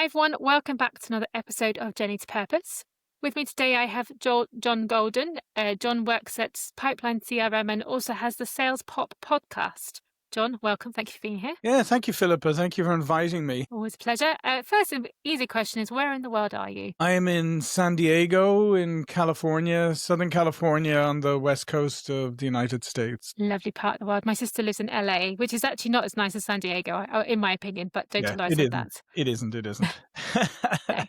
everyone. Welcome back to another episode of Journey to Purpose. With me today, I have John Golden. John works at Pipeline CRM and also has the Sales Pop podcast. John, welcome. Thank you for being here. Yeah, thank you, Philippa. Thank you for inviting me. Always a pleasure. First, an easy question is, where in the world are you? I am in San Diego in California, Southern California on the west coast of the United States. Lovely part of the world. My sister lives in LA, which is actually not as nice as San Diego, in my opinion, but don't tell her I said that. It isn't. No.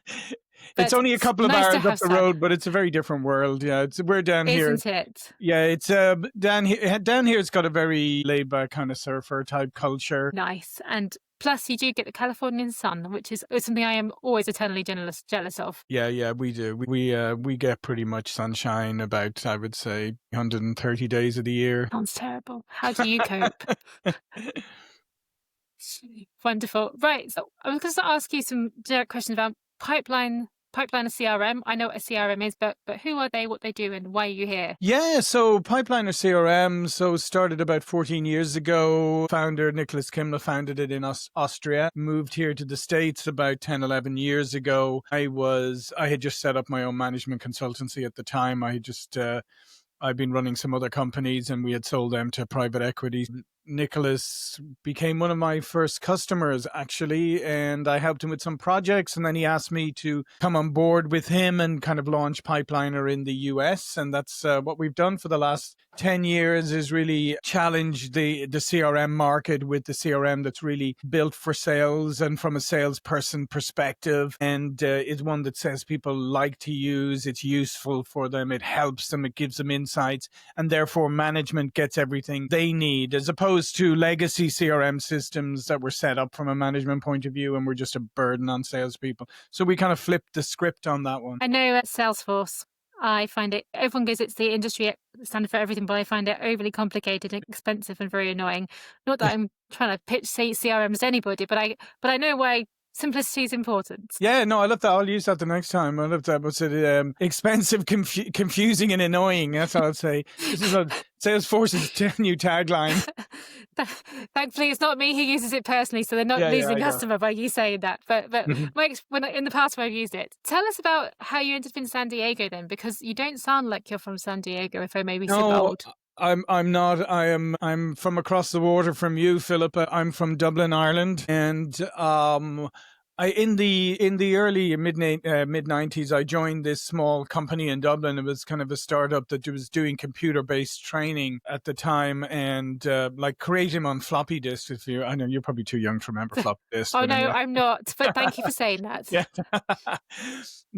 It's only a couple of nice hours up the road, but it's a very different world. Yeah, we're down here. Isn't it? Yeah, it's down here. Down here, it's got a very laid-back kind of surfer type culture. Nice. And plus, you do get the Californian sun, which is something I am always eternally jealous of. Yeah, we do. We get pretty much sunshine about, I would say, 130 days of the year. Sounds terrible. How do you cope? Wonderful. Right. So I was going to ask you some direct questions about Pipeline and CRM. I know what a CRM is, but who are they, what they do, and why are you here? Yeah, so Pipeline or CRM, started about 14 years ago. Founder Nicholas Kimmel founded it in Austria, moved here to the States about 10, 11 years ago. I had just set up my own management consultancy at the time. I'd been running some other companies and we had sold them to private equity. Nicholas became one of my first customers, actually, and I helped him with some projects. And then he asked me to come on board with him and kind of launch Pipeliner in the US. And that's what we've done for the last 10 years is really challenge the CRM market with the CRM that's really built for sales and from a salesperson perspective. And is one that says people like to use, it's useful for them, it helps them, it gives them insights, and therefore management gets everything they need, as opposed to legacy CRM systems that were set up from a management point of view and were just a burden on salespeople. So we kind of flipped the script on that one. I know at Salesforce, I find it, everyone goes, it's the industry standard for everything, but I find it overly complicated and expensive and very annoying. Not that I'm trying to pitch CRMs to anybody, but I know why simplicity is important. Yeah, no, I love that. I'll use that the next time. I love that. What's it? Expensive, confusing, and annoying. That's what I'll say. This is Salesforce's new tagline. Thankfully, it's not me who uses it personally, so they're not losing customer by you saying that. But when in the past when I've used it, tell us about how you ended up in San Diego then, because you don't sound like you're from San Diego. If I may be so bold. I'm not. I'm from across the water from you, Philippa. I'm from Dublin, Ireland, and in the early mid 90s, I joined this small company in Dublin. It was kind of a startup that was doing computer-based training at the time, and like creating on floppy disks. I know you're probably too young to remember floppy disks. Oh no, I'm not. But thank you for saying that. Yeah.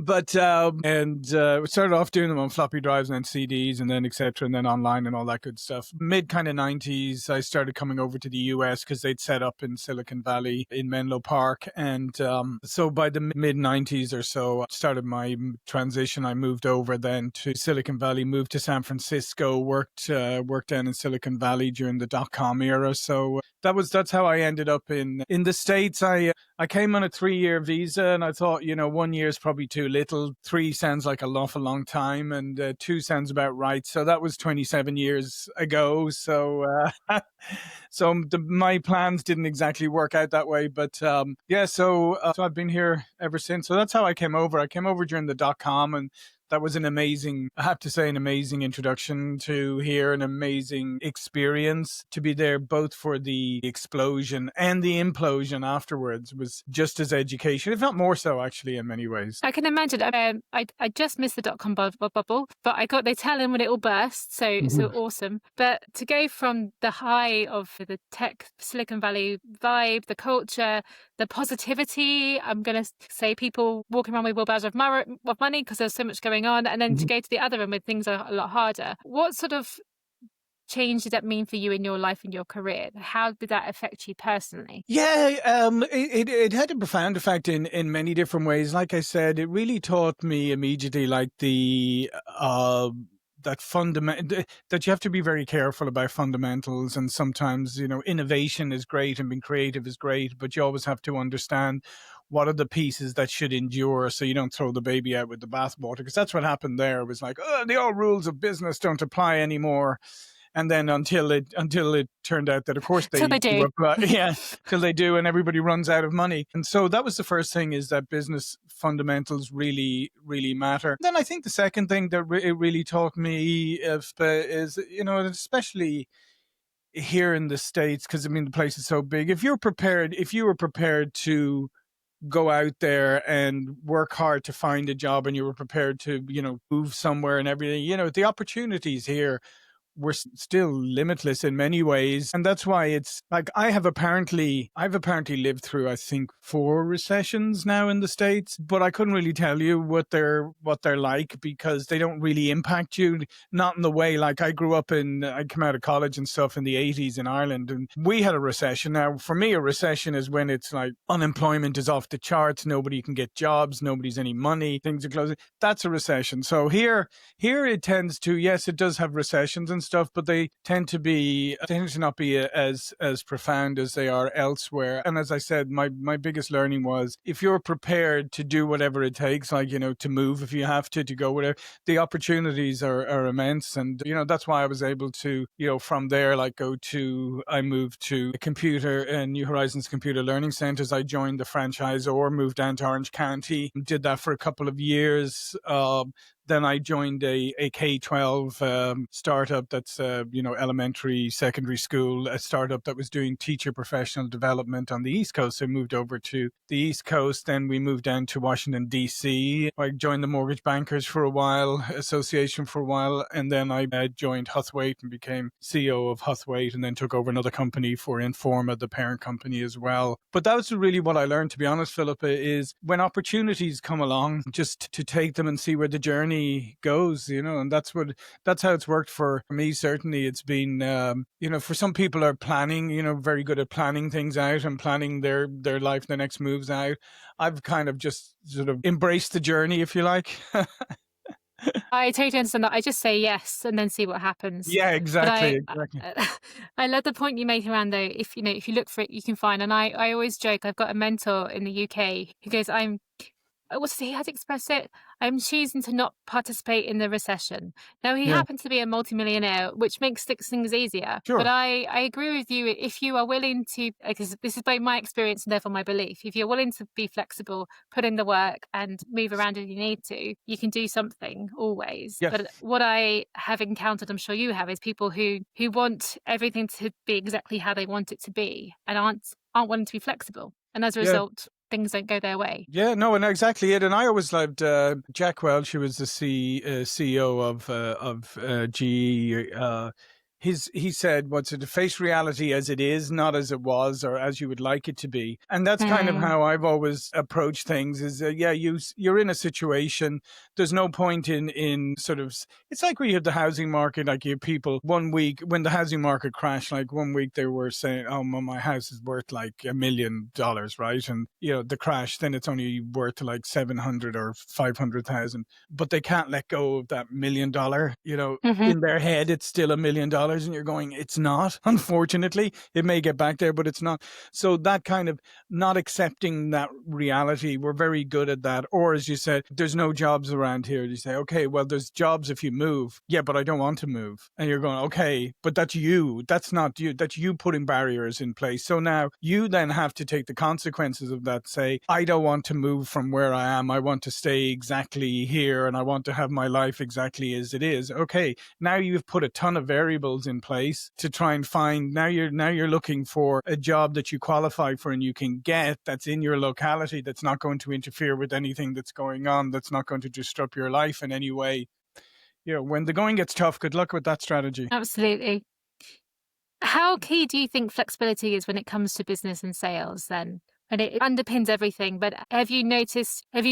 But we started off doing them on floppy drives and then CDs and then etc. and then online and all that good stuff. Mid kind of 90s, I started coming over to the US because they'd set up in Silicon Valley in Menlo Park, and so by the mid 90s or so, I started my transition. I moved over then to Silicon Valley, moved to San Francisco, worked down in Silicon Valley during the .com era. So that's how I ended up in the States. I came on a 3-year visa, and I thought, 1 year is probably too little. 3 sounds like an awful long time, and 2 sounds about right. So that was 27 years ago. So my plans didn't exactly work out that way, but so I've been here ever since. So that's how I came over. I came over during the .com, and that was an amazing introduction to here, an amazing experience to be there, both for the explosion and the implosion afterwards. It was just as education, if not more so, actually, in many ways. I can imagine. I just missed the .com bubble, but they tell him when it all burst, so awesome. But to go from the high of the tech Silicon Valley vibe, the culture, the positivity, I'm going to say people walking around with wheelbarrows of money because there's so much going on, and then to go to the other end where things are a lot harder. What sort of change did that mean for you in your life and your career? How did that affect you personally? Yeah, it had a profound effect in many different ways. Like I said, it really taught me immediately, like that you have to be very careful about fundamentals, and sometimes innovation is great and being creative is great, but you always have to understand what are the pieces that should endure, so you don't throw the baby out with the bathwater, because that's what happened there. It was like, the old rules of business don't apply anymore. And then until it turned out that, of course, So they they do. were, yeah, till they do, and everybody runs out of money. And so that was the first thing, is that business fundamentals really, really matter. Then I think the second thing that it really taught me is, especially here in the States, because I mean, the place is so big. If you were prepared to go out there and work hard to find a job, and you were prepared to, move somewhere and everything, the opportunities here were still limitless in many ways. And that's why it's like I've apparently lived through, I think, 4 recessions now in the States, but I couldn't really tell you what they're like, because they don't really impact you, not in the way like I come out of college and stuff in the 80s in Ireland, and we had a recession. Now, for me, a recession is when it's like unemployment is off the charts, nobody can get jobs, nobody's any money, things are closing. That's a recession. So here it tends to, yes, it does have recessions and stuff, but they tend to not be as profound as they are elsewhere. And as I said, my biggest learning was, if you're prepared to do whatever it takes, like, to move if you have to go whatever, the opportunities are immense. And that's why I was able to, from there, like, I moved to Computer and New Horizons Computer Learning Centers. I joined the franchisor, moved down to Orange County, did that for a couple of years. Then I joined a K-12 startup that's, elementary, secondary school, a startup that was doing teacher professional development on the East Coast. So I moved over to the East Coast. Then we moved down to Washington, D.C. I joined the Mortgage Bankers for a while, Association for a while. And then I joined Huthwaite and became CEO of Huthwaite, and then took over another company for Informa, the parent company, as well. But that was really what I learned, to be honest, Philippa, is when opportunities come along, just to take them and see where the journey goes, and that's how it's worked for me. Certainly it's been, for some people are planning, very good at planning things out and planning their life, their next moves out. I've kind of just sort of embraced the journey, if you like. I totally understand that. I just say yes and then see what happens. Yeah, But exactly. I love the point you make around, though, if you look for it, you can find. And I always joke, I've got a mentor in the UK who goes, what's he had to express it? I'm choosing to not participate in the recession. Now, he Yeah, happens to be a multimillionaire, which makes things easier. But sure. I agree with you. If you are willing to, because this is by my experience and therefore my belief, if you're willing to be flexible, put in the work and move around if you need to, you can do something always. Yes. But what I have encountered, I'm sure you have, is people who want everything to be exactly how they want it to be and aren't willing to be flexible. And as a Yeah. result, things don't go their way. Yeah, no, and exactly it. And I always loved Jack Welch, who was the CEO of GE. He said, "What's it? To face reality as it is, not as it was, or as you would like it to be." And that's kind of Mm. how I've always approached things. Is you're in a situation. There's no point in sort of. It's like when you have the housing market. Like, you have people, one week when the housing market crashed. Like, one week they were saying, "Oh, well, my house is worth like $1 million," right? And the crash, then it's only worth like 700 or 500,000. But they can't let go of that $1 million. Hmm. In their head, it's still $1 million, and you're going, it's not. Unfortunately, it may get back there, but it's not. So that kind of not accepting that reality, we're very good at that. Or, as you said, there's no jobs around here. You say, okay, well, there's jobs if you move. Yeah, but I don't want to move. And you're going, okay, but that's you. That's not you. That's you putting barriers in place. So now you then have to take the consequences of that. Say, I don't want to move from where I am. I want to stay exactly here, and I want to have my life exactly as it is. Okay, now you've put a ton of variables in place to try and find. Now you're looking for a job that you qualify for and you can get, that's in your locality, that's not going to interfere with anything that's going on, that's not going to disrupt your life in any way. When the going gets tough, good luck with that strategy. Absolutely. How key do you think flexibility is when it comes to business and sales then? And it underpins everything. But have you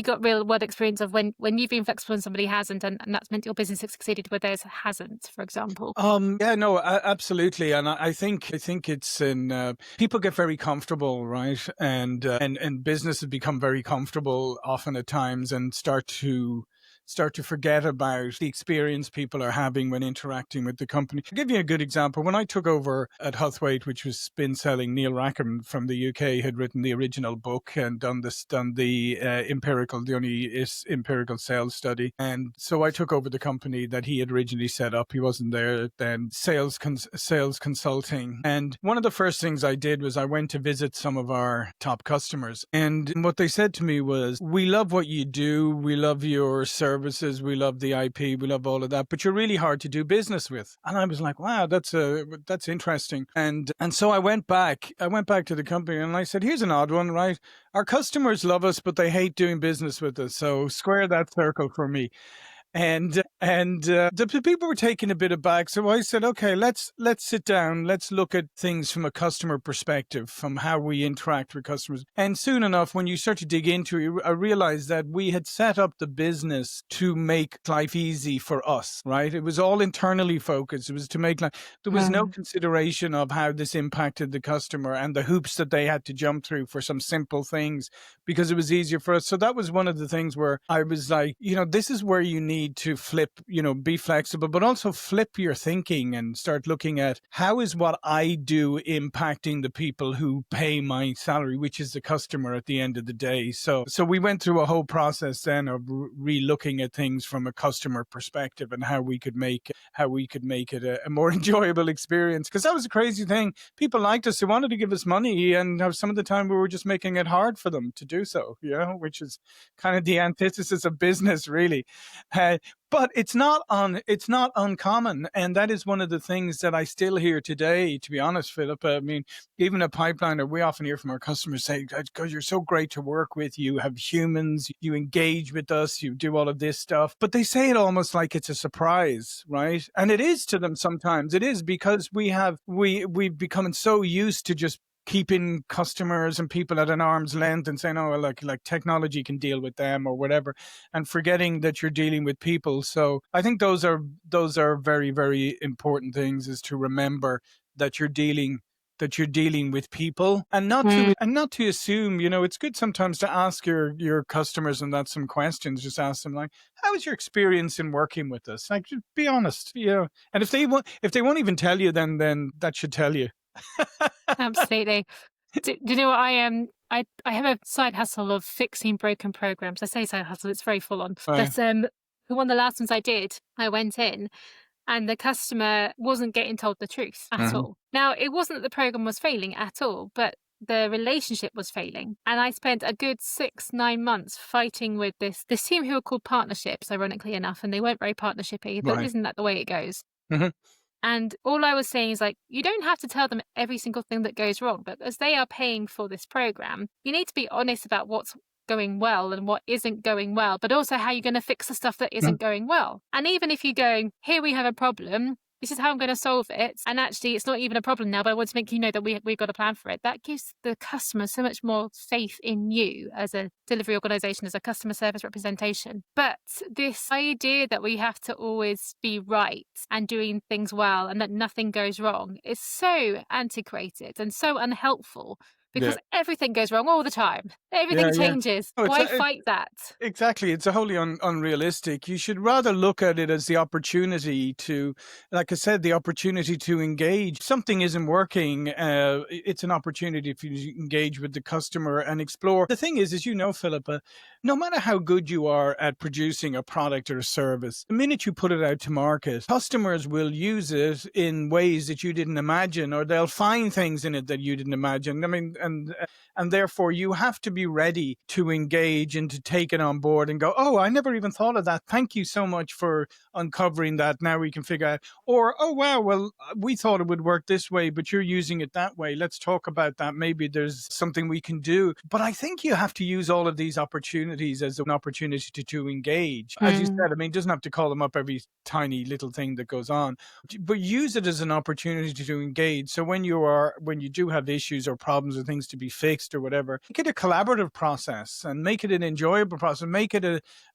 got real world experience of when you've been flexible and somebody hasn't, and that's meant your business has succeeded where theirs hasn't, for example? Yeah, no, absolutely. And I think it's in, people get very comfortable, right? And businesses become very comfortable often at times and start to start to forget about the experience people are having when interacting with the company. I'll give you a good example. When I took over at Huthwaite, which was spin selling, Neil Rackham from the UK had written the original book and done the only empirical sales study. And so I took over the company that he had originally set up. He wasn't there then. Sales consulting. And one of the first things I did was I went to visit some of our top customers. And what they said to me was, we love what you do. We love your services. We love the IP. We love all of that, but you're really hard to do business with. And I was like, wow, that's interesting. And so I went back to the company and I said, here's an odd one, right? Our customers love us, but they hate doing business with us. So square that circle for me. And the people were taken a bit aback. So I said, okay, let's sit down. Let's look at things from a customer perspective, from how we interact with customers. And soon enough, when you start to dig into it, I realized that we had set up the business to make life easy for us, right? It was all internally focused. It was to make life. There was no consideration of how this impacted the customer and the hoops that they had to jump through for some simple things, because it was easier for us. So that was one of the things where I was like, this is where you need to flip, be flexible, but also flip your thinking and start looking at how is what I do impacting the people who pay my salary, which is the customer at the end of the day. So we went through a whole process then of re-looking at things from a customer perspective and how we could make it a more enjoyable experience. Because that was a crazy thing. People liked us. They wanted to give us money, and some of the time we were just making it hard for them to do so, which is kind of the antithesis of business, really. But it's not uncommon, and that is one of the things that I still hear today. To be honest, Philippa, I mean, even a pipeliner, we often hear from our customers say, "God, you're so great to work with. You have humans. You engage with us. You do all of this stuff." But they say it almost like it's a surprise, right? And it is to them sometimes. It is, because we've become so used to just keeping customers and people at an arm's length and saying, oh, like technology can deal with them or whatever, and forgetting that you're dealing with people. So I think those are very, very important things, is to remember that you're dealing with people, and not to assume. It's good sometimes to ask your customers and that some questions. Just ask them, like, how was your experience in working with us? Like, just be honest, and if they won't even tell you, then that should tell you. Absolutely. Do you know what I am? I have a side hustle of fixing broken programs. I say side hustle, it's very full on. Right. But one of the last ones I did, I went in and the customer wasn't getting told the truth at all. Now, it wasn't that the program was failing at all, but the relationship was failing. And I spent a good 6-9 months fighting with this team who were called partnerships, ironically enough, and they weren't very partnershipy. But isn't that the way it goes? Mm-hmm. And all I was saying is, like, you don't have to tell them every single thing that goes wrong, but as they are paying for this program, you need to be honest about what's going well and what isn't going well, but also how you're going to fix the stuff that isn't going well. And even if you're going, here we have a problem, this is how I'm going to solve it, and actually it's not even a problem now, but I want to make you know that we've got a plan for it. That gives the customer so much more faith in you as a delivery organisation, as a customer service representation. But this idea that we have to always be right and doing things well and that nothing goes wrong is so antiquated and so unhelpful, because everything goes wrong all the time. Everything changes. Why fight that? Exactly. It's a wholly unrealistic. You should rather look at it as the opportunity to, like I said, the opportunity to engage. Something isn't working. It's an opportunity for you to engage with the customer and explore. The thing is, Philippa, no matter how good you are at producing a product or a service, the minute you put it out to market, customers will use it in ways that you didn't imagine, or they'll find things in it that you didn't imagine. I mean, and therefore you have to be ready to engage and to take it on board and go, oh, I never even thought of that. Thank you so much for uncovering that. Now we can figure out. Or, oh, wow, well, we thought it would work this way, but you're using it that way. Let's talk about that. Maybe there's something we can do. But I think you have to use all of these opportunities as an opportunity to engage. As you said, I mean, it doesn't have to call them up every tiny little thing that goes on, but use it as an opportunity to engage. So when you do have issues or problems or things to be fixed or whatever, make it a collaborative process and make it an enjoyable process. Make it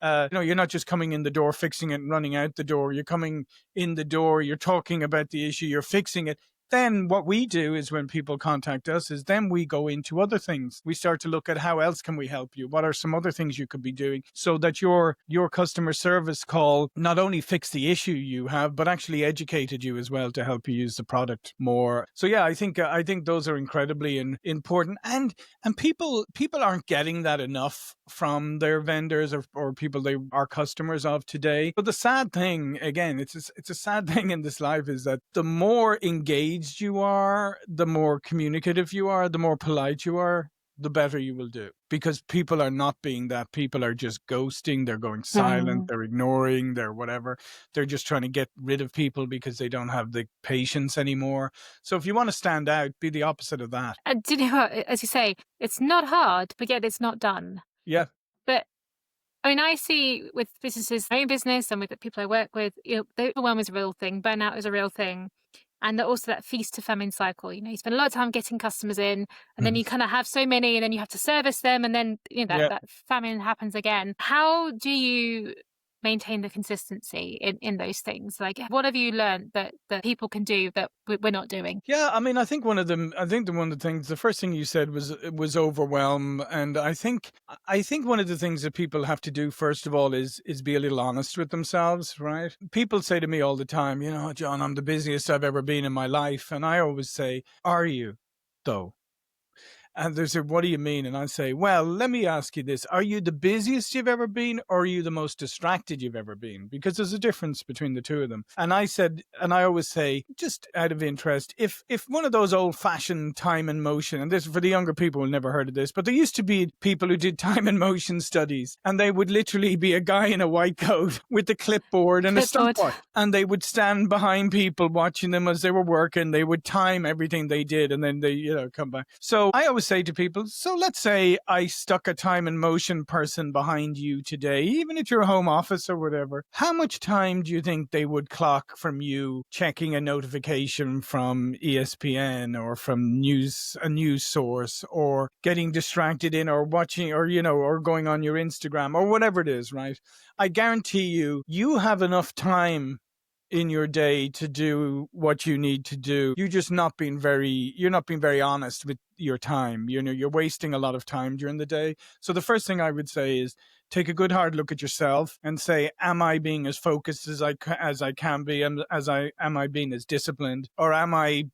you're not just coming in the door, fixing it and running out the door. You're coming in the door, you're talking about the issue, you're fixing it. then what we do is when people contact us is then we go into other things. We start to look at how else can we help you? What are some other things you could be doing so that your customer service call not only fixed the issue you have, but actually educated you as well to help you use the product more. So yeah, I think those are incredibly important, and people aren't getting that enough from their vendors or people they are customers of today. But the sad thing, again, it's a sad thing in this life, is that the more engaged you are, the more communicative you are, the more polite you are, the better you will do. Because people are not being that. People are just ghosting. They're going silent. They're ignoring. They're whatever. They're just trying to get rid of people because they don't have the patience anymore. So if you want to stand out, be the opposite of that. And do you know what? As you say, it's not hard, but yet it's not done. Yeah. But I mean, I see with businesses, my own business, and with the people I work with, the overwhelm is a real thing. Burnout is a real thing. And also that feast to famine cycle. You spend a lot of time getting customers in, and then you kind of have so many, and then you have to service them, and then that famine happens again. How do you maintain the consistency in those things? Like, what have you learned that people can do that we're not doing? Yeah, I mean, I think one of the things, the first thing you said was overwhelm, and I think one of the things that people have to do first of all is be a little honest with themselves, right? People say to me all the time, John, I'm the busiest I've ever been in my life, and I always say, are you, though? And they say, what do you mean? And I say, well, let me ask you this. Are you the busiest you've ever been, or are you the most distracted you've ever been? Because there's a difference between the two of them. And I always say, just out of interest, if one of those old fashioned time and motion, and this for the younger people who never heard of this, but there used to be people who did time and motion studies, and they would literally be a guy in a white coat with a clipboard and a stopwatch. And they would stand behind people watching them as they were working. They would time everything they did, and then they, come back. So I always say to people, so let's say I stuck a time and motion person behind you today, even at your home office or whatever, how much time do you think they would clock from you checking a notification from ESPN or from a news source, or getting distracted in, or watching, or or going on your Instagram or whatever it is, right? I guarantee you have enough time in your day to do what you need to do. You're not being very honest with your time. You're wasting a lot of time during the day. So the first thing I would say is take a good hard look at yourself and say, am I being as focused as I can be? Am I being as disciplined? Or am I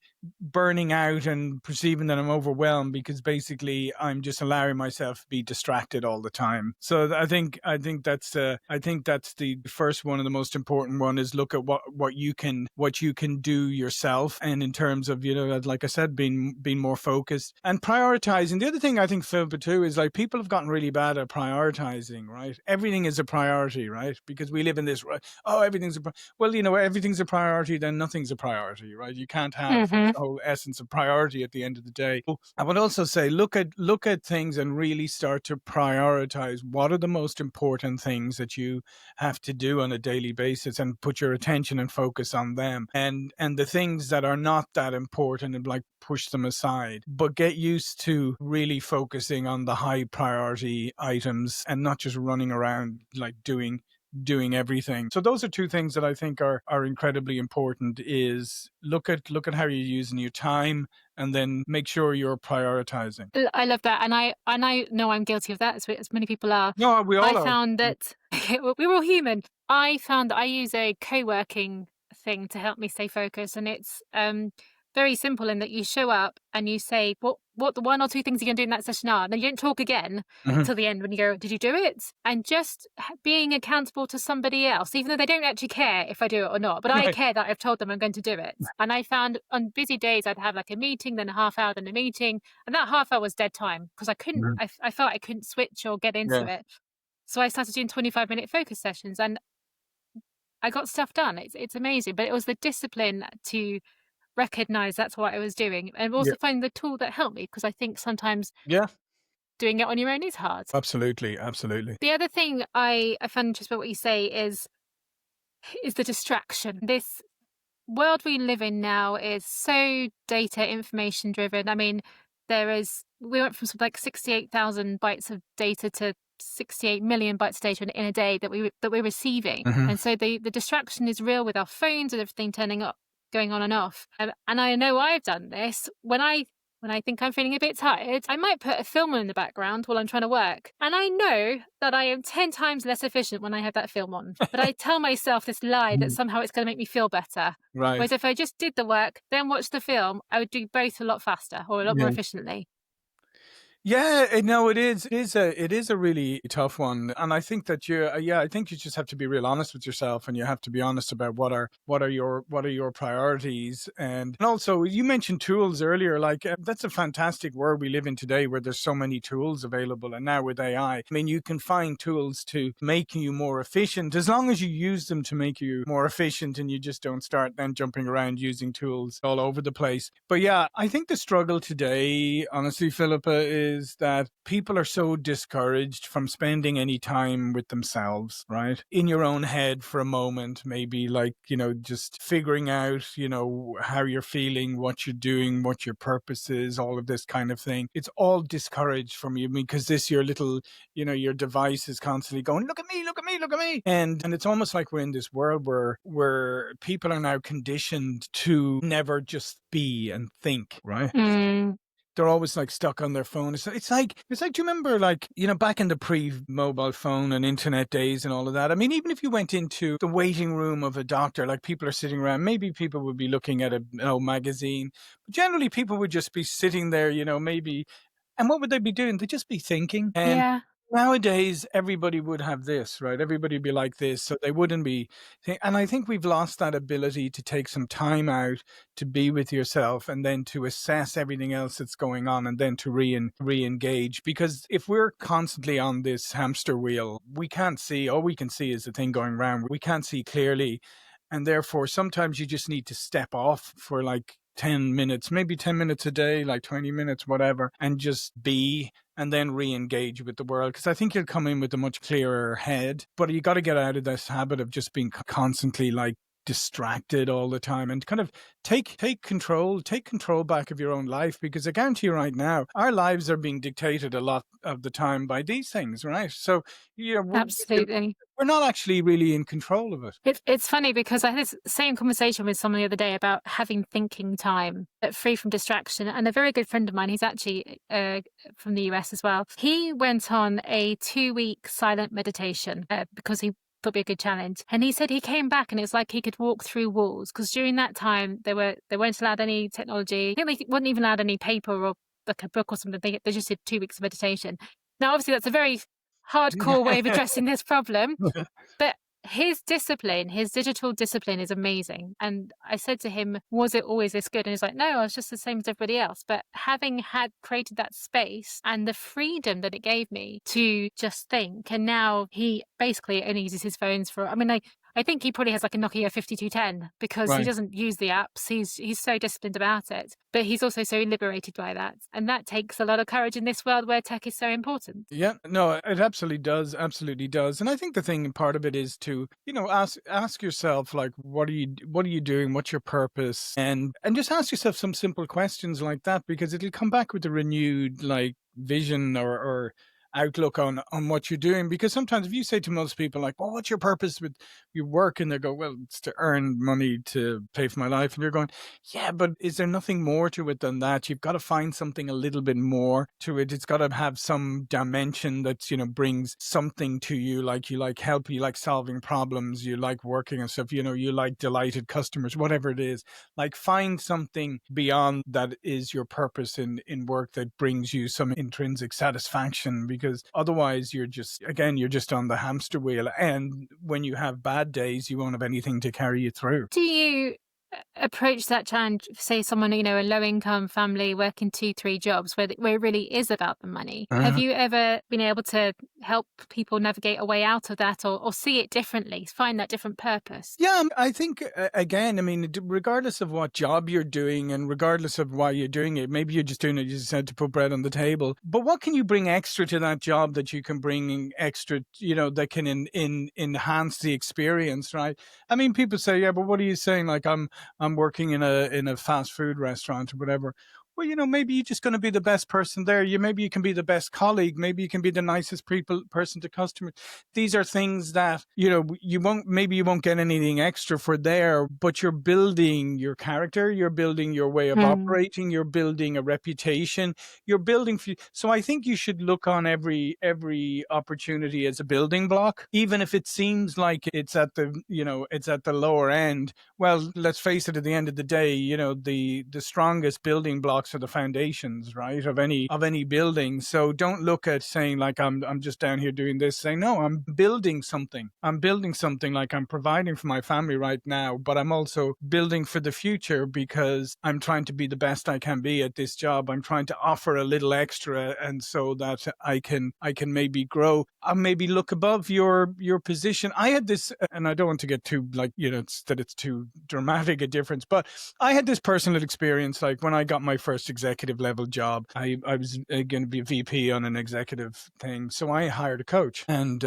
burning out and perceiving that I'm overwhelmed because basically I'm just allowing myself to be distracted all the time? So I think that's the first one, and the most important one is look at what you can do yourself, and in terms of like I said, being more focused and prioritizing. The other thing I think, Philippa, too, is like people have gotten really bad at prioritizing. Right, everything is a priority, right? Because we live in this, right? Oh, everything's everything's a priority, then nothing's a priority, right? You can't have the whole essence of priority at the end of the day. I would also say look at things and really start to prioritize what are the most important things that you have to do on a daily basis, and put your attention and focus on them, and the things that are not that important, and like push them aside, but get used to really focusing on the high priority items and not just running around like doing everything. So those are two things that I think are incredibly important, is look at how you're using your time, and then make sure you're prioritizing. I love that. And I know I'm guilty of that, as many people are. No, we all are. I found that we're all human. I found that I use a co-working thing to help me stay focused, and it's very simple in that you show up and you say what the one or two things you're going to do in that session are, and then you don't talk again till the end when you go, did you do it? And just being accountable to somebody else, even though they don't actually care if I do it or not, but I care that I've told them I'm going to do it. And I found on busy days I'd have like a meeting, then a half hour, then a meeting, and that half hour was dead time because I couldn't I felt I couldn't switch or get into it. So I started doing 25-minute focus sessions, and I got stuff done. It's amazing, but it was the discipline to recognize that's what I was doing, and also find the tool that helped me, because I think sometimes doing it on your own is hard. Absolutely. The other thing I found interesting about what you say is the distraction. This world we live in now is so data information driven. I mean, we went from something like 68,000 bytes of data to 68 million bytes of data in a day that we're receiving. And so the distraction is real with our phones and everything turning up going on and off. And I know I've done this when I think I'm feeling a bit tired, I might put a film on in the background while I'm trying to work. And I know that I am 10 times less efficient when I have that film on. But I tell myself this lie that somehow it's going to make me feel better. Right. Whereas if I just did the work, then watched the film, I would do both a lot faster or a lot more Yeah. efficiently. Yeah, no, it is. It is a really tough one, and I think that yeah, I think you just have to be real honest with yourself, and you have to be honest about what are your priorities, and also you mentioned tools earlier. Like that's a fantastic world we live in today, where there's so many tools available, and now with AI, I mean, you can find tools to make you more efficient as long as you use them to make you more efficient, and you just don't start then jumping around using tools all over the place. But yeah, I think the struggle today, honestly, Philippa, is that people are so discouraged from spending any time with themselves, right? In your own head for a moment, maybe like, just figuring out, how you're feeling, what you're doing, what your purpose is, all of this kind of thing. It's all discouraged from you because your little, your device is constantly going, look at me, look at me, look at me. And it's almost like we're in this world where people are now conditioned to never just be and think, right? Mm, They're always like stuck on their phone. Do you remember like, back in the pre-mobile phone and internet days and all of that? I mean, even if you went into the waiting room of a doctor, like people are sitting around, maybe people would be looking at an old magazine. But generally people would just be sitting there, maybe. And what would they be doing? They'd just be thinking. And yeah. nowadays, everybody would have this, right? Everybody would be like this. So they wouldn't be. And I think we've lost that ability to take some time out to be with yourself and then to assess everything else that's going on and then to re-engage. Because if we're constantly on this hamster wheel, we can't see. All we can see is the thing going round. We can't see clearly. And therefore, sometimes you just need to step off for like 10 minutes, maybe 10 minutes a day, like 20 minutes, whatever, and just be and then re-engage with the world. Because I think you'll come in with a much clearer head. But you got to get out of this habit of just being constantly like distracted all the time and kind of take control back of your own life, because I guarantee you right now our lives are being dictated a lot of the time by these things, right? So Absolutely. we're not actually really in control of it. It's funny because I had this same conversation with someone the other day about having thinking time, free from distraction. And a very good friend of mine, he's actually from the US as well. He went on a 2-week silent meditation because he thought it'd be a good challenge. And he said he came back and it was like he could walk through walls, because during that time they weren't allowed any technology. I think they weren't even allowed any paper or like a book or something. They just did 2 weeks of meditation. Now, obviously, that's a very hardcore way of addressing this problem. But his discipline, his digital discipline is amazing. And I said to him, was it always this good? And he's like, no, I was just the same as everybody else. But having had created that space and the freedom that it gave me to just think, and now he basically only uses his phones for, I think he probably has like a Nokia 5210 because he Right. doesn't use the apps. He's so disciplined about it, but he's also so liberated by that. And that takes a lot of courage in this world where tech is so important. Yeah, no, it absolutely does, absolutely does. And I think the thing, part of it is to, ask yourself, like, what are you doing? What's your purpose? And just ask yourself some simple questions like that, because it'll come back with a renewed like vision or outlook on what you're doing. Because sometimes if you say to most people like, well, what's your purpose with your work? And they go, well, it's to earn money to pay for my life. And you're going, yeah, but is there nothing more to it than that? You've got to find something a little bit more to it. It's got to have some dimension that, brings something to you. Like you like help, you like solving problems, you like working and stuff, you like delighted customers, whatever it is. Like find something beyond that is your purpose in work that brings you some intrinsic satisfaction, because otherwise you're just on the hamster wheel. And when you have bad days, you won't have anything to carry you through. Do you approach that challenge, say someone, a low income family working 2-3 jobs where it really is about the money? Have you ever been able to help people navigate a way out of that, or see it differently, find that different purpose? Yeah, I think, again, regardless of what job you're doing and regardless of why you're doing it, maybe you're just doing it, you said, to put bread on the table. But what can you bring extra to that job that you can bring extra, that can enhance the experience, right? I mean, people say, yeah, but what are you saying? Like I'm working in a fast food restaurant or whatever. well, maybe you're just going to be the best person there. Maybe you can be the best colleague. Maybe you can be the nicest person to customers. These are things that, maybe you won't get anything extra for there, but you're building your character. You're building your way of Mm. operating. You're building a reputation. You're building. So I think you should look on every opportunity as a building block, even if it seems like it's at the lower end. Well, let's face it, at the end of the day, the strongest building blocks are the foundations, right, of any building. So don't look at saying like I'm just down here doing this. Say, no, I'm building something. I'm building something, like I'm providing for my family right now, but I'm also building for the future because I'm trying to be the best I can be at this job. I'm trying to offer a little extra, and so that I can maybe grow. I'll maybe look above your position. I had this, and I don't want to get too like, it's too dramatic a difference, but I had this personal experience. Like when I got my first executive level job, I was going to be a VP on an executive thing. So I hired a coach, and,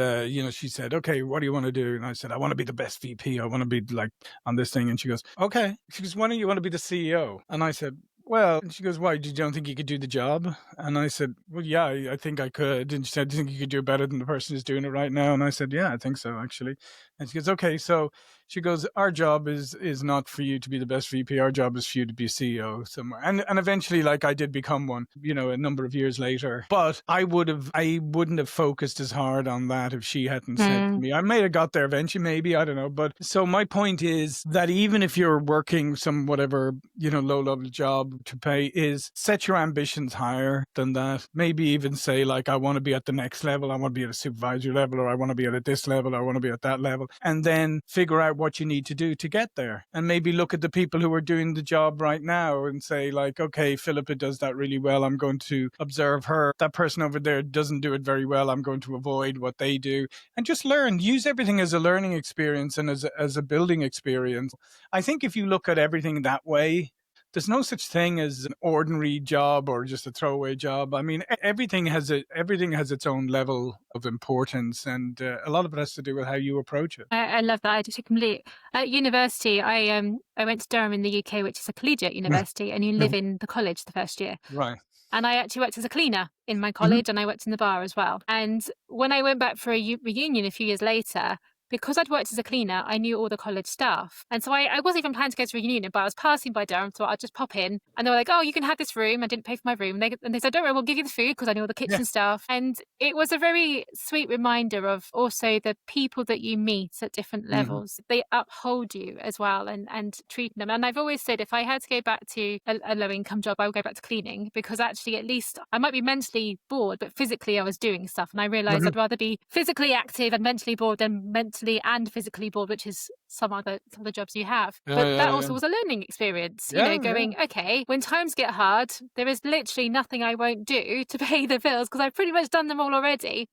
she said, okay, what do you want to do? And I said, I want to be the best VP. I want to be like on this thing. And she goes, okay. She goes, why don't you want to be the CEO? And I said, well, and she goes, why? You don't think you could do the job? And I said, well, yeah, I think I could. And she said, do you think you could do it better than the person who's doing it right now? And I said, yeah, I think so, actually. And she goes, okay. So she goes, our job is not for you to be the best VP. Our job is for you to be CEO somewhere. And eventually, like, I did become one, a number of years later. But I wouldn't have focused as hard on that if she hadn't said to Mm. me. I may have got there eventually, maybe, I don't know. But so my point is that even if you're working some whatever, low level job to pay, is set your ambitions higher than that. Maybe even say like, I want to be at the next level. I want to be at a supervisory level, or I want to be at this level. I want to be at that level, and then figure out what you need to do to get there. And maybe look at the people who are doing the job right now and say like, okay, Philippa does that really well. I'm going to observe her. That person over there doesn't do it very well. I'm going to avoid what they do, and just learn. Use everything as a learning experience and as a building experience. I think if you look at everything that way, there's no such thing as an ordinary job or just a throwaway job. I mean, everything has its own level of importance, and a lot of it has to do with how you approach it. I love that. I just complete at university. I went to Durham in the UK, which is a collegiate university, and you live in the college the first year. Right. And I actually worked as a cleaner in my Mhm. college, and I worked in the bar as well. And when I went back for a reunion a few years later, because I'd worked as a cleaner, I knew all the college staff. And so I wasn't even planning to go to a reunion, but I was passing by Durham, so I'd just pop in. And they were like, oh, you can have this room. I didn't pay for my room. And they said, don't worry, we'll give you the food, because I knew all the Yeah. kitchen staff. And it was a very sweet reminder of also the people that you meet at different Mhm. levels. They uphold you as well, and treat them. And I've always said, if I had to go back to a low income job, I would go back to cleaning, because actually at least I might be mentally bored, but physically I was doing stuff. And I realized Mhm. I'd rather be physically active and mentally bored than mentally and physically bored, which is some other jobs you have. Yeah, But yeah, that yeah. also was a learning experience, Yeah, yeah. going, okay, when times get hard, there is literally nothing I won't do to pay the bills, because I've pretty much done them all already.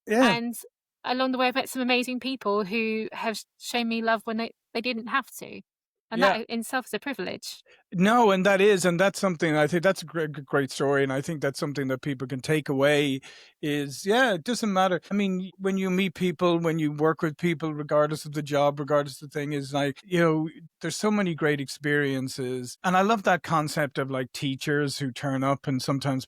Yeah. And along the way, I've met some amazing people who have shown me love when they didn't have to. And Yeah. that in itself is a privilege. No, and that's something, I think that's a great story. And I think that's something that people can take away is, yeah, it doesn't matter. I mean, when you meet people, when you work with people, regardless of the job, regardless of the thing, is like, there's so many great experiences. And I love that concept of like teachers who turn up, and sometimes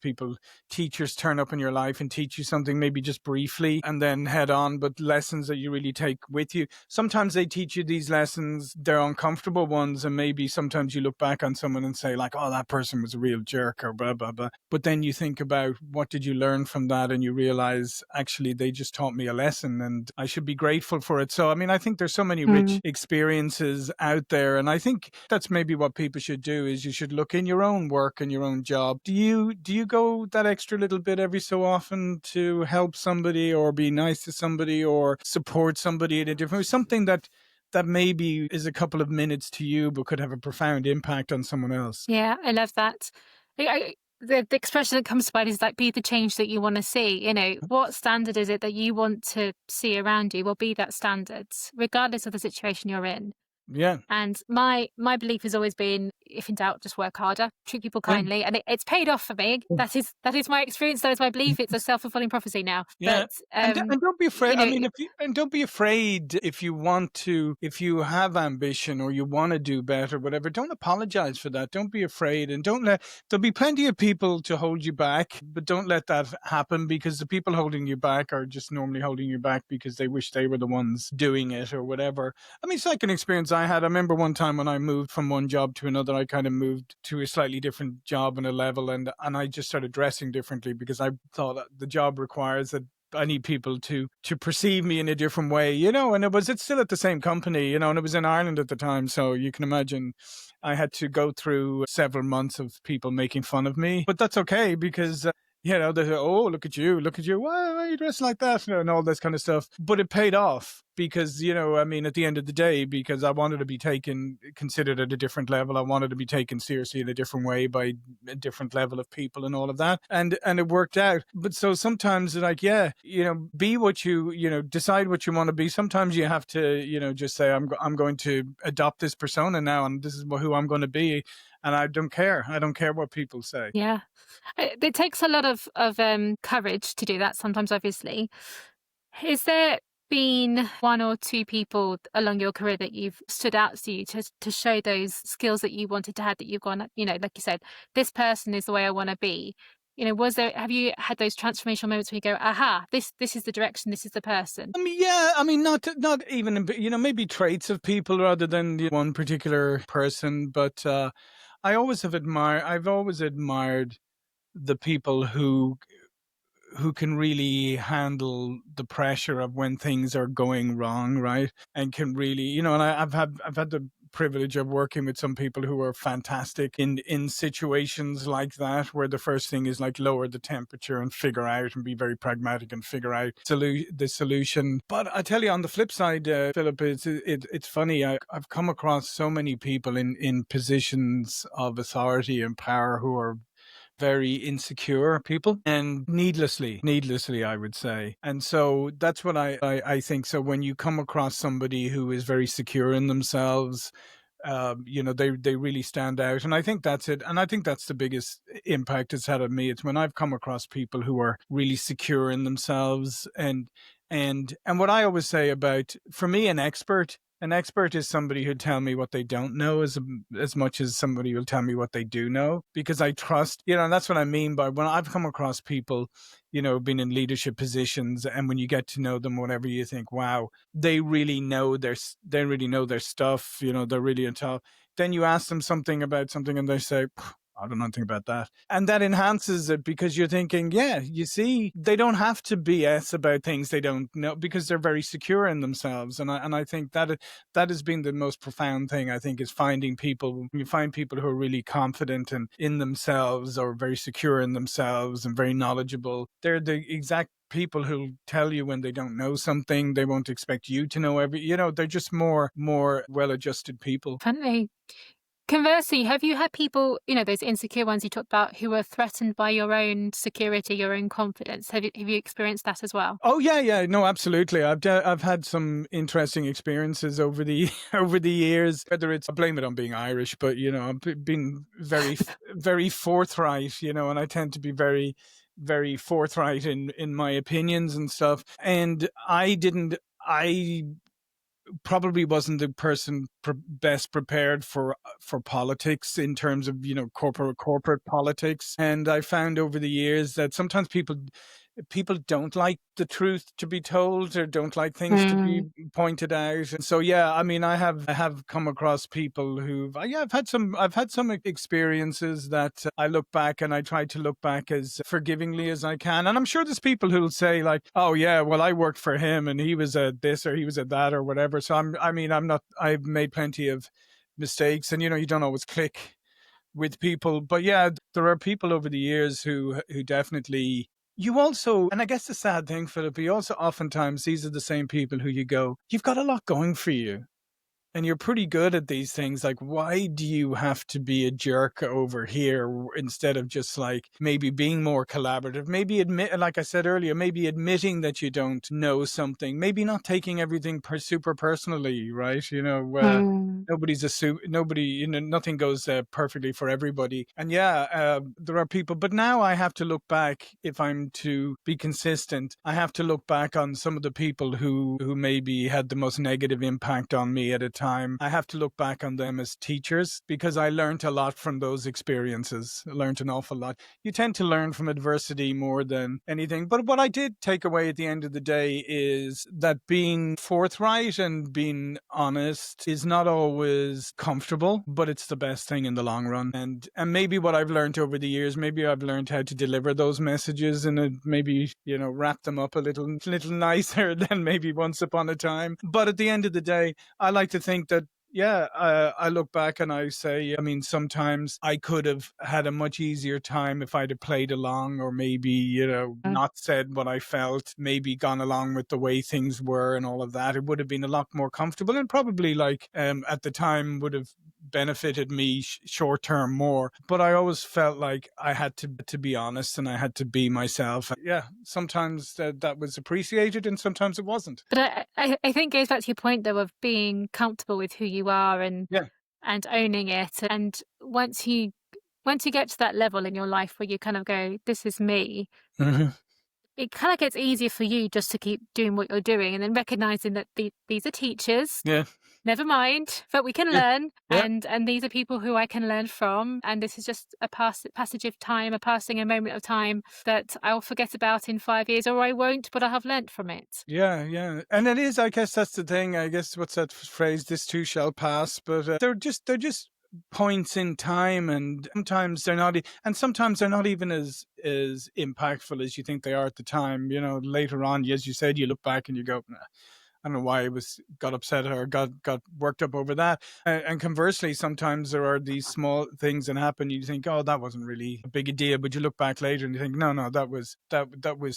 teachers turn up in your life and teach you something maybe just briefly and then head on, but lessons that you really take with you. Sometimes they teach you these lessons, they're uncomfortable ones, and maybe sometimes you look back on someone and say like, oh, that person was a real jerk or blah, blah, blah. But then you think about what did you learn from that, and you realize actually they just taught me a lesson and I should be grateful for it. So, I mean, I think there's so many rich Mm. experiences out there. And I think that's maybe what people should do is you should look in your own work and your own job. Do you go that extra little bit every so often to help somebody or be nice to somebody or support somebody in a different way? Something that maybe is a couple of minutes to you, but could have a profound impact on someone else. Yeah, I love that. The expression that comes to mind is like, be the change that you want to see. What standard is it that you want to see around you? Well, be that standard, regardless of the situation you're in. Yeah. And my belief has always been, if in doubt, just work harder, treat people Yeah. kindly, and it's paid off for me. That is my experience. That is my belief. It's a self-fulfilling prophecy now. Yeah. But And don't be afraid. you I know, mean, don't be afraid if you want to, if you have ambition or you want to do better, whatever. Don't apologize for that. Don't be afraid, and don't let. There'll be plenty of people to hold you back, but don't let that happen, because the people holding you back are just normally holding you back because they wish they were the ones doing it or whatever. I mean, it's like an experience I had. I remember one time when I moved from one job to another, I kind of moved to a slightly different job and a level, and I just started dressing differently because I thought that the job requires that I need people to perceive me in a different way, and it's still at the same company, and it was in Ireland at the time. So you can imagine I had to go through several months of people making fun of me, but that's okay because they say, "Oh, look at you, why are you dressed like that?" And all this kind of stuff. But it paid off because, I mean, at the end of the day, because I wanted to be considered at a different level. I wanted to be taken seriously in a different way by a different level of people and all of that. And it worked out. But so sometimes, like, yeah, be what decide what you want to be. Sometimes you have to, just say, I'm going to adopt this persona now, and this is who I'm going to be. And I don't care. I don't care what people say. yeah, it takes a lot of courage to do that. Sometimes, obviously, is there been one or two people along your career that you've stood out to you to show those skills that you wanted to have, that you've gone, like you said, this person is the way I want to be? Have you had those transformational moments where you go, aha, this is the direction, this is the person? I mean, yeah, I mean, not even, maybe traits of people rather than one particular person, but I've always admired the people who can really handle the pressure of when things are going wrong, right? And can really, and I've had the privilege of working with some people who are fantastic in situations like that, where the first thing is like lower the temperature and figure out and be very pragmatic and figure out the solution. But I tell you, on the flip side, Philip, it's funny. I've come across so many people in positions of authority and power who are very insecure people, and needlessly, I would say. And so that's what I think. So when you come across somebody who is very secure in themselves, they really stand out. And I think that's it. And I think that's the biggest impact it's had on me. It's when I've come across people who are really secure in themselves. And what I always say about, for me, an expert is somebody who'd tell me what they don't know as much as somebody will tell me what they do know, because I trust, and that's what I mean by when I've come across people, been in leadership positions, and when you get to know them, whatever, you think, wow, they really know their stuff, they're really on top. Then you ask them something about something and they say, I don't know anything about that. And that enhances it, because you're thinking, yeah, you see, they don't have to BS about things they don't know, because they're very secure in themselves. And I think that has been the most profound thing, I think, is finding people. You find people who are really confident and in themselves, or very secure in themselves and very knowledgeable. They're the exact people who tell you when they don't know something. They won't expect you to know they're just more well-adjusted people. Funny. Conversely, have you had people, those insecure ones you talked about, who are threatened by your own security, your own confidence? Have you experienced that as well? Oh yeah, no, absolutely. I've had some interesting experiences over the over the years. Whether it's, I blame it on being Irish, but I've been very very forthright, and I tend to be very very forthright in my opinions and stuff. And I probably wasn't the person best prepared for politics, in terms of corporate politics. And I found over the years that sometimes people don't like the truth to be told, or don't like things to be pointed out. And so, yeah, I mean, I have come across people I've had some experiences that I look back, and I try to look back as forgivingly as I can. And I'm sure there's people who'll say, like, oh yeah, well, I worked for him and he was at this or he was at that or whatever. So I've made plenty of mistakes, and you don't always click with people. But yeah, there are people over the years who definitely, you also, and I guess the sad thing, Philip, you also, oftentimes these are the same people who you go, you've got a lot going for you. and you're pretty good at these things. Like, why do you have to be a jerk over here instead of just like maybe being more collaborative? Maybe admit, like I said earlier, maybe admitting that you don't know something, maybe not taking everything super personally, right? Mm. Nobody's nobody, nothing goes perfectly for everybody. And yeah, there are people, but now I have to look back. If I'm to be consistent, I have to look back on some of the people who maybe had the most negative impact on me at a time. I have to look back on them as teachers, because I learned a lot from those experiences. I learned an awful lot. You tend to learn from adversity more than anything. But what I did take away at the end of the day is that being forthright and being honest is not always comfortable, but it's the best thing in the long run. And maybe what I've learned over the years, maybe I've learned how to deliver those messages and maybe, wrap them up a little nicer than maybe once upon a time. But at the end of the day, I like to think that, yeah, I look back and I say, I mean, sometimes I could have had a much easier time if I'd have played along, or maybe, not said what I felt, maybe gone along with the way things were and all of that. It would have been a lot more comfortable, and probably like at the time would have benefited me short term more. But I always felt like I had to be honest and I had to be myself. Yeah, sometimes that was appreciated and sometimes it wasn't. But I think it goes back to your point though of being comfortable with who you are Yeah. and owning it. And once you get to that level in your life where you kind of go, this is me, Hmm. it kind of gets easier for you just to keep doing what you're doing, and then recognizing that these are teachers. Yeah. Never mind, but we can Yeah. learn, Yeah. and these are people who I can learn from, and this is just a passage of time, a moment of time that I'll forget about in 5 years, or I won't, but I have learnt from it. Yeah, yeah. And it is, I guess that's the thing. I guess what's that phrase? This too shall pass. But they're just points in time, and sometimes they're not, and sometimes they're not even as impactful as you think they are at the time. Later on, as you said, you look back and you go, "Nah, I don't know why I got upset or got worked up over that." And conversely, sometimes there are these small things that happen. You think, "Oh, that wasn't really a big deal," but you look back later and you think, "No, no, that was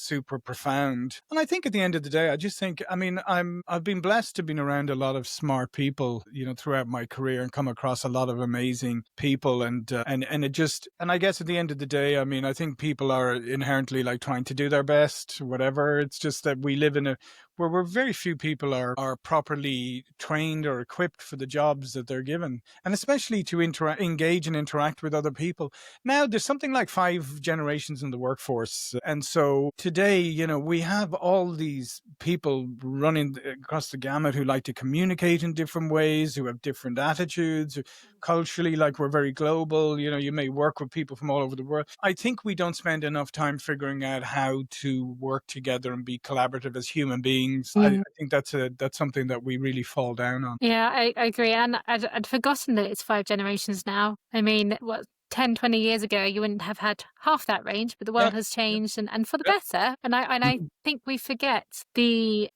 super profound." And I think at the end of the day, I just think, I mean, I've been blessed to be around a lot of smart people, throughout my career, and come across a lot of amazing people, and it just, and I guess at the end of the day, I mean, I think people are inherently like trying to do their best, whatever. It's just that we live in a where very few people are properly trained or equipped for the jobs that they're given, and especially to engage and interact with other people. Now, there's something like 5 generations in the workforce. And so today, we have all these people running across the gamut who like to communicate in different ways, who have different attitudes. Culturally, like, we're very global. You may work with people from all over the world. I think we don't spend enough time figuring out how to work together and be collaborative as human beings. I think that's something that we really fall down on. Yeah, I agree. And I'd forgotten that it's 5 generations now. I mean, what, 10, 20 years ago, you wouldn't have had half that range, but the Yeah, world has yeah, changed, and for the yeah. better. And I Mhm. think we forget the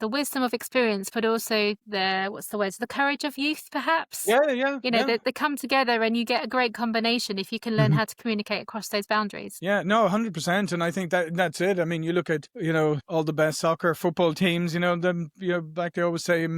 wisdom of experience, but also what's the words, the courage of youth, perhaps. Yeah, yeah, yeah. They come together and you get a great combination if you can learn Mhm. how to communicate across those boundaries. Yeah, no, 100%. And I think that's it. I mean, you look at, all the best soccer, football teams, like they always say, a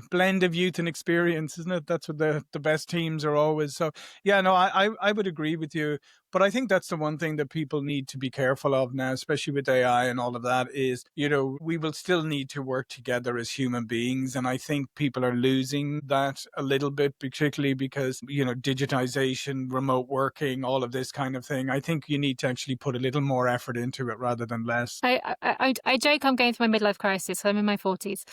blend of youth and experience, isn't it? That's what the best teams are always. So, yeah, no, I would agree with you. But I think that's the one thing that people need to be careful of now, especially with AI and all of that, is, we will still need to work together as human beings. And I think people are losing that a little bit, particularly because, digitization, remote working, all of this kind of thing. I think you need to actually put a little more effort into it rather than less. I joke I'm going through my midlife crisis. So I'm in my 40s.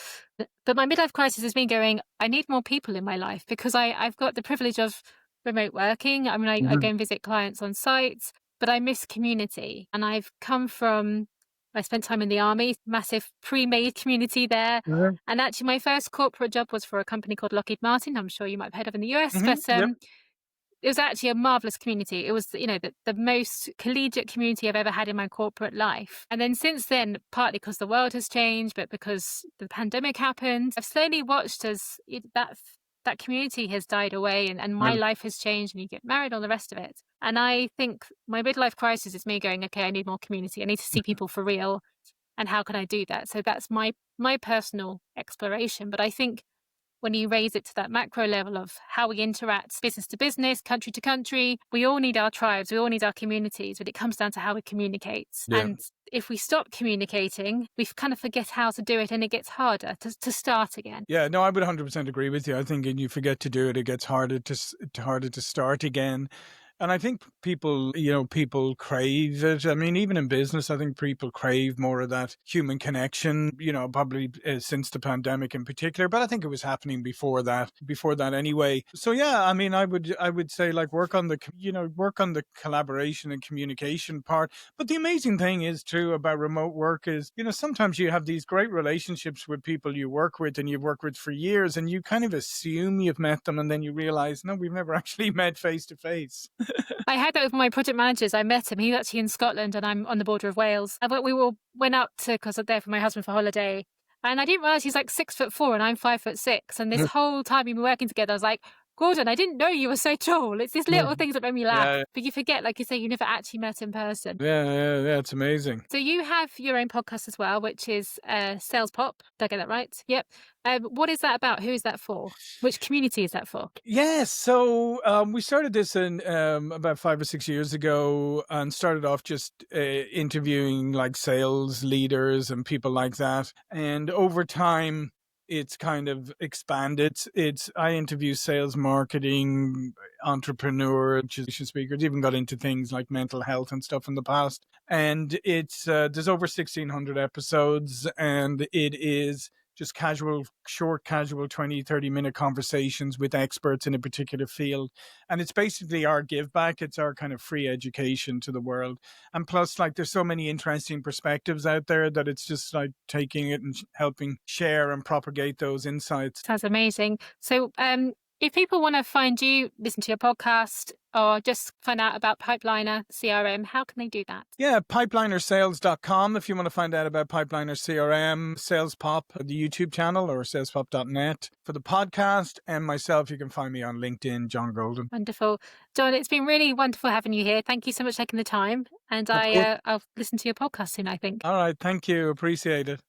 But my midlife crisis has been going, I need more people in my life, because I've got the privilege of remote working. I mean, I Mhm. go and visit clients on site, but I miss community. And I spent time in the army, massive pre-made community there. Mhm. And actually, my first corporate job was for a company called Lockheed Martin. I'm sure you might have heard of in the US, Mhm. but Yep. it was actually a marvelous community. It was, the most collegiate community I've ever had in my corporate life. And then since then, partly because the world has changed, but because the pandemic happened, I've slowly watched as that community has died away, and my Right. life has changed, and you get married, all the rest of it. And I think my midlife crisis is me going, okay, I need more community. I need to see people for real. And how can I do that? So that's my personal exploration. But I think when you raise it to that macro level of how we interact business to business, country to country, we all need our tribes, we all need our communities, but it comes down to how we communicate. Yeah. And if we stop communicating, we kind of forget how to do it, and it gets harder to start again. Yeah, no, I would 100% agree with you. I think when you forget to do it, it gets harder to start again. And I think people, people crave it. I mean, even in business, I think people crave more of that human connection, probably since the pandemic in particular, but I think it was happening before that anyway. So yeah, I mean, I would say like work on the collaboration and communication part. But the amazing thing is too about remote work is, sometimes you have these great relationships with people you work with and you've worked with for years, and you kind of assume you've met them, and then you realize, no, we've never actually met face to face. I had that with my project managers. I met him. He's actually in Scotland and I'm on the border of Wales. We all went up because I'm there for my husband for holiday. And I didn't realize he's like 6'4" and I'm 5'6". And this whole time we've been working together, I was like, Gordon, I didn't know you were so tall. It's these little things that made me laugh. Yeah. But you forget, like you say, you never actually met in person. Yeah, it's amazing. So you have your own podcast as well, which is Sales Pop. Did I get that right? Yep. What is that about? Who is that for? Which community is that for? Yes. So we started this in about 5 or 6 years ago, and started off just interviewing like sales leaders and people like that. And over time, it's kind of expanded. I interview sales, marketing, entrepreneur, speakers, even got into things like mental health and stuff in the past. And it's there's over 1,600 episodes, and it is just short, casual 20, 30-minute conversations with experts in a particular field. And it's basically our give back. It's our kind of free education to the world. And plus, like, there's so many interesting perspectives out there that it's just like taking it and helping share and propagate those insights. Sounds amazing. So if people want to find you, listen to your podcast, or just find out about Pipeliner CRM, how can they do that? Yeah, pipelinersales.com if you want to find out about Pipeliner CRM, Sales Pop, the YouTube channel, or salespop.net. For the podcast and myself, you can find me on LinkedIn, John Golden. Wonderful. John, it's been really wonderful having you here. Thank you so much for taking the time. And I'll listen to your podcast soon, I think. All right, thank you. Appreciate it.